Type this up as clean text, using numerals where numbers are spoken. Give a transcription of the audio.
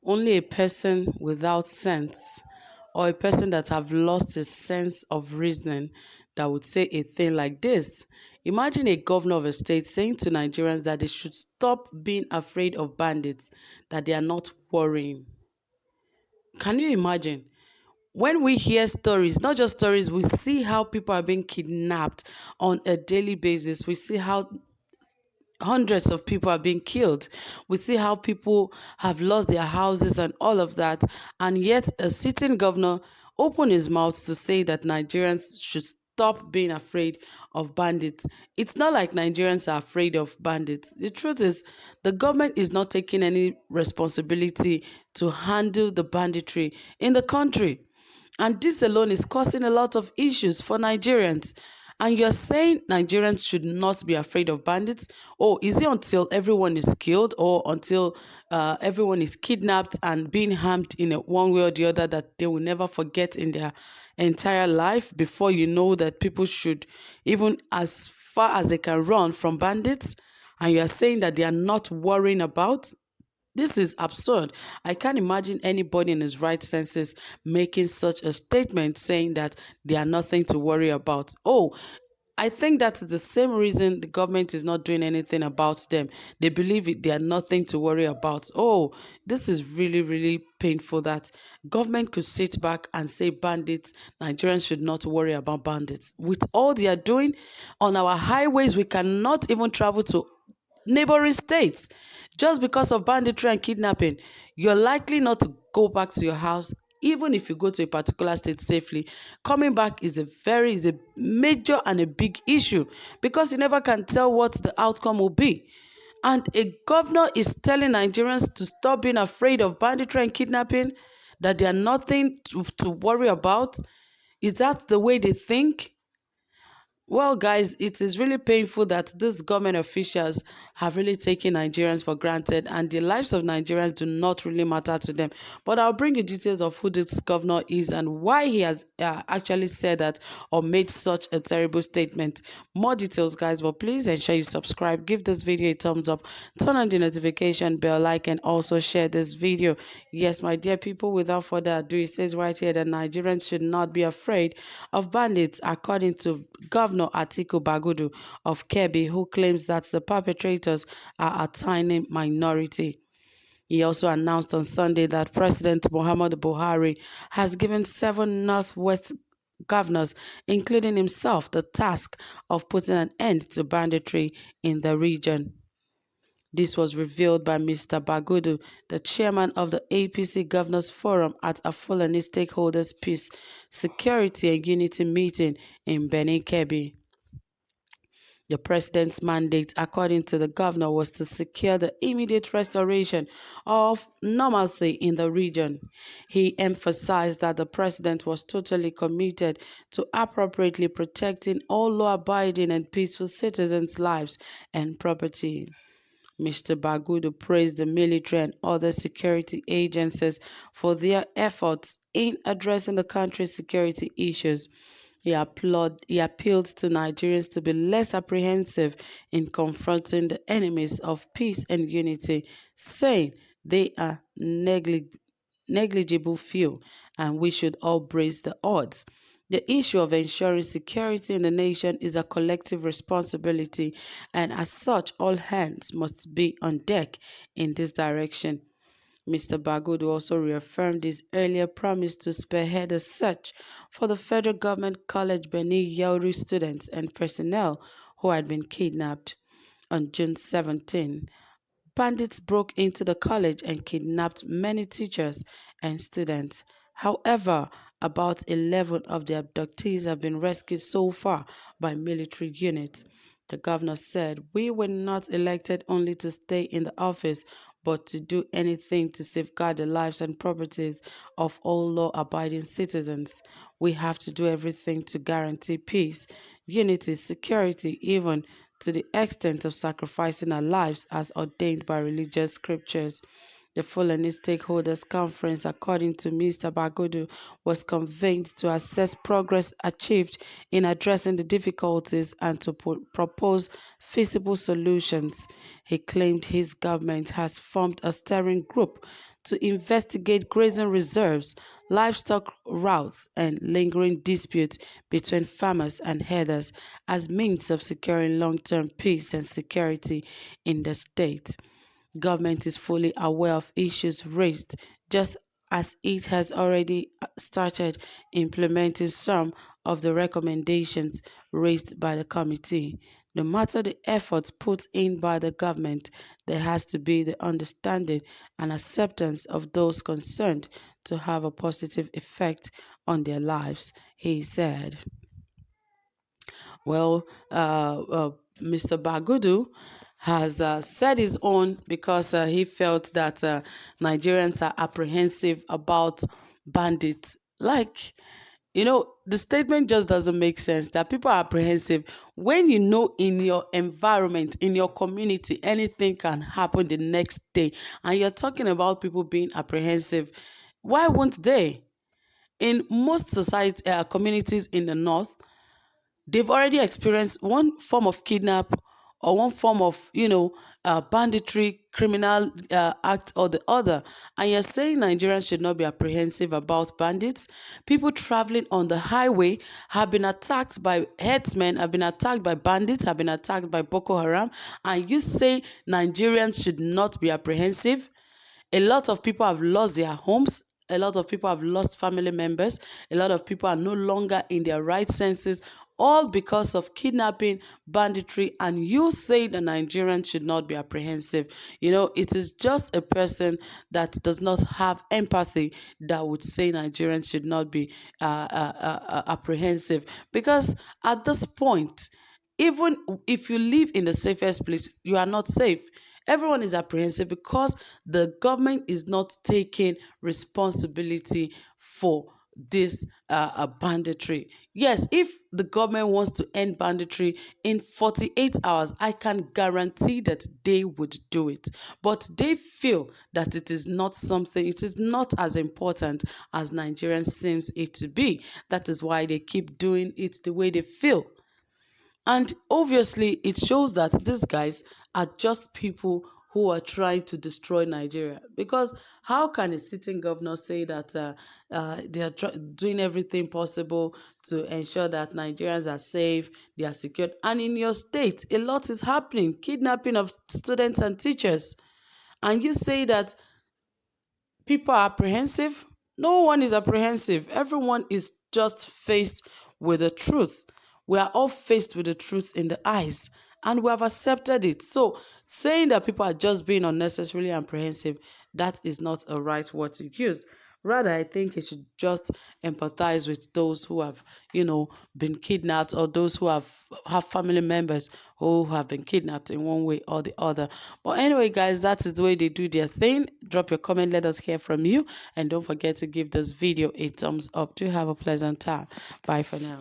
Only a person without sense or a person that have lost his sense of reasoning that would say a thing like this. Imagine a governor of a state saying to Nigerians that they should stop being afraid of bandits, that they are not worrying. Can you imagine? When we hear stories, not just stories, we see how people are being kidnapped on a daily basis. We see how hundreds of people are being killed. We see how people have lost their houses and all of that. And yet, a sitting governor opened his mouth to say that Nigerians should stop being afraid of bandits. It's not like Nigerians are afraid of bandits. The truth is, the government is not taking any responsibility to handle the banditry in the country. And this alone is causing a lot of issues for Nigerians. And you're saying Nigerians should not be afraid of bandits? Oh, is it until everyone is killed or until everyone is kidnapped and being harmed in one way or the other that they will never forget in their entire life before you know that people should, even as far as they can run from bandits? And you are saying that they are not worrying about? This is absurd. I can't imagine anybody in his right senses making such a statement saying that they are nothing to worry about. Oh, I think that's the same reason the government is not doing anything about them. They believe they are nothing to worry about. Oh, this is really, really painful that government could sit back and say bandits, Nigerians should not worry about bandits. With all they are doing on our highways, we cannot even travel to neighboring states just because of banditry and kidnapping. You're likely not to go back to your house even if you go to a particular state safely. Coming back is a major and a big issue because you never can tell what the outcome will be. And a governor is telling Nigerians to stop being afraid of banditry and kidnapping, that they are nothing to worry about. Is that the way they think? Well, guys, it is really painful that these government officials have really taken Nigerians for granted, and the lives of Nigerians do not really matter to them. But I'll bring you details of who this governor is and why he has actually said that or made such a terrible statement. More details, guys, but please ensure you subscribe, give this video a thumbs up, turn on the notification bell, like, and also share this video. Yes, my dear people, without further ado, it says right here that Nigerians should not be afraid of bandits, according to Governor Atiku Bagudu of Kebbi, who claims that the perpetrators are a tiny minority. He also announced on Sunday that President Muhammadu Buhari has given 7 Northwest governors, including himself, the task of putting an end to banditry in the region. This was revealed by Mr. Bagudu, the chairman of the APC Governors Forum at a Fulani Stakeholders Peace, Security and Unity meeting in Benin Kebbi. The president's mandate, according to the governor, was to secure the immediate restoration of normalcy in the region. He emphasized that the president was totally committed to appropriately protecting all law-abiding and peaceful citizens' lives and property. Mr. Bagudu praised the military and other security agencies for their efforts in addressing the country's security issues. He appealed to Nigerians to be less apprehensive in confronting the enemies of peace and unity, saying they are negligible few and we should all brace the odds. The issue of ensuring security in the nation is a collective responsibility, and as such, all hands must be on deck in this direction. Mr. Bagudu also reaffirmed his earlier promise to spearhead a search for the Federal Government College Benin Yauri students and personnel who had been kidnapped. On June 17, bandits broke into the college and kidnapped many teachers and students. However, about 11 of the abductees have been rescued so far by military units. The governor said, "We were not elected only to stay in the office, but to do anything to safeguard the lives and properties of all law-abiding citizens. We have to do everything to guarantee peace, unity, security, even to the extent of sacrificing our lives as ordained by religious scriptures." The Fulani Stakeholders Conference, according to Mr. Bagudu, was convened to assess progress achieved in addressing the difficulties and to propose feasible solutions. He claimed his government has formed a steering group to investigate grazing reserves, livestock routes, and lingering disputes between farmers and herders as means of securing long-term peace and security in the state. Government is fully aware of issues raised, just as it has already started implementing some of the recommendations raised by the committee. No matter the efforts put in by the government, there has to be the understanding and acceptance of those concerned to have a positive effect on their lives, he said. Well, Mr. Bagudu has said his own because he felt that Nigerians are apprehensive about bandits. Like, the statement just doesn't make sense that people are apprehensive when you know in your environment, in your community, anything can happen the next day. And you're talking about people being apprehensive. Why won't they? In most society communities in the north, they've already experienced one form of kidnap or one form of, banditry, criminal act or the other. And you're saying Nigerians should not be apprehensive about bandits? People traveling on the highway have been attacked by herdsmen, have been attacked by bandits, have been attacked by Boko Haram. And you say Nigerians should not be apprehensive? A lot of people have lost their homes. A lot of people have lost family members. A lot of people are no longer in their right senses, all because of kidnapping, banditry, and you say the Nigerians should not be apprehensive. It is just a person that does not have empathy that would say Nigerians should not be apprehensive. Because at this point, even if you live in the safest place, you are not safe. Everyone is apprehensive because the government is not taking responsibility for this banditry. Yes, if the government wants to end banditry in 48 hours, I can guarantee that they would do it. But they feel that it is not as important as Nigerians seems it to be. That is why they keep doing it the way they feel. And obviously, it shows that these guys are just people who are trying to destroy Nigeria. Because how can a sitting governor say that they are doing everything possible to ensure that Nigerians are safe, they are secured? And in your state, a lot is happening, kidnapping of students and teachers. And you say that people are apprehensive? No one is apprehensive. Everyone is just faced with the truth. We are all faced with the truth in the eyes, and we have accepted it. So, saying that people are just being unnecessarily apprehensive, that is not a right word to use. Rather, I think it should just empathize with those who have, been kidnapped, or those who have family members who have been kidnapped in one way or the other. But anyway, guys, that is the way they do their thing. Drop your comment, let us hear from you, and don't forget to give this video a thumbs up. Do have a pleasant time. Bye for now.